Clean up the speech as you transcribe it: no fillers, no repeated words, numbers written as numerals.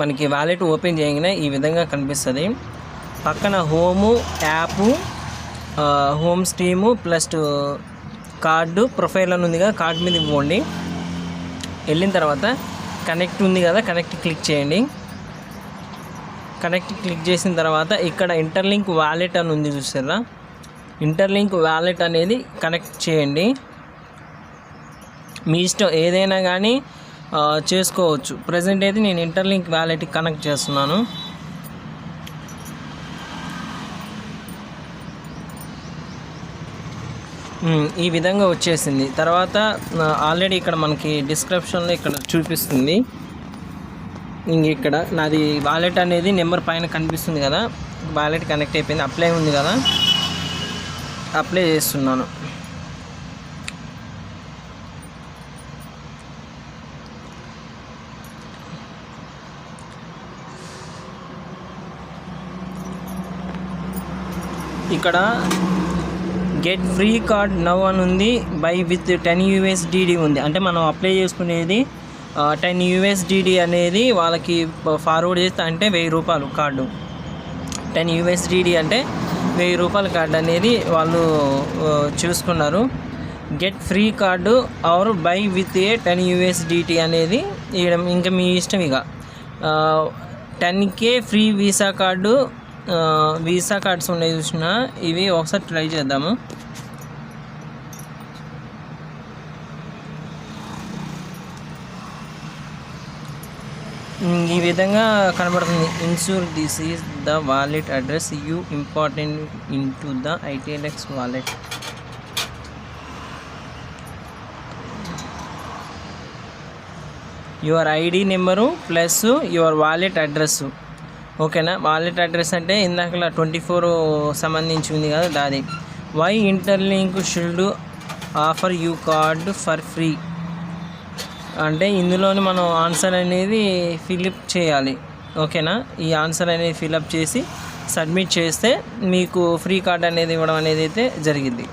మనకి wallet open చేయగానే ఈ విధంగా కనిపిస్తుంది. పక్కన home, app, home stream plus card profile అని ఉంది కదా, కార్డు మీద ఇవ్వండి. వెళ్ళిన తర్వాత కనెక్ట్ ఉంది కదా, కనెక్ట్ క్లిక్ చేయండి. కనెక్ట్ క్లిక్ చేసిన తర్వాత ఇక్కడ ఇంటర్లింక్ వాలెట్ అని ఉంది చూసారా, ఇంటర్లింక్ వాలెట్ అనేది కనెక్ట్ చేయండి. మీ ఇష్టం ఏదైనా కానీ చేసుకోవచ్చు. ప్రజెంట్ అయితే నేను ఇంటర్లింక్ వాలెట్కి కనెక్ట్ చేస్తున్నాను. ఈ విధంగా వచ్చేసింది. తర్వాత ఆల్రెడీ ఇక్కడ మనకి డిస్క్రిప్షన్లో ఇక్కడ చూపిస్తుంది. ఇక్కడ నాది వాలెట్ అనేది నెంబర్ పైన కనిపిస్తుంది కదా, వాలెట్ కనెక్ట్ అయిపోయింది. అప్లై ఉంది కదా, అప్లై చేస్తున్నాను. ఇక్కడ గెట్ ఫ్రీ కార్డ్ నవ్ అని ఉంది. బై విత్ 10 USDD ఉంది. అంటే మనం అప్లై చేసుకునేది 10 USDD అనేది వాళ్ళకి ఫార్వర్డ్ చేస్తే, అంటే 1000 రూపాయలు కార్డు. 10 USDD అంటే 1000 రూపాయల కార్డు అనేది వాళ్ళు చూసుకున్నారు. Get free card or buy with 10 USDT అనేది ఇంకా మీ ఇష్టం. ఇక 10K free Visa card, Visa cards ఉన్నాయి చూసిన, ఇవి ఒకసారి ట్రై చేద్దాము. ఈ విధంగా కనబడుతుంది. Insure this is the wallet address you important in to the ITLX wallet. Your ID number plus your wallet address. ఓకేనా, వాలెట్ అడ్రస్ అంటే ఇందాక 24 సంబంధించి ఉంది కదా దాది. Why Interlink should offer you card for free అంటే ఇందులోని మనం ఆన్సర్ అనేది ఫిలప్ చేయాలి. ఓకేనా, ఈ ఆన్సర్ అనేది ఫిలప్ చేసి సబ్మిట్ చేస్తే మీకు ఫ్రీ కార్డ్ అనేది ఇవ్వడం అనేది అయితే జరిగింది.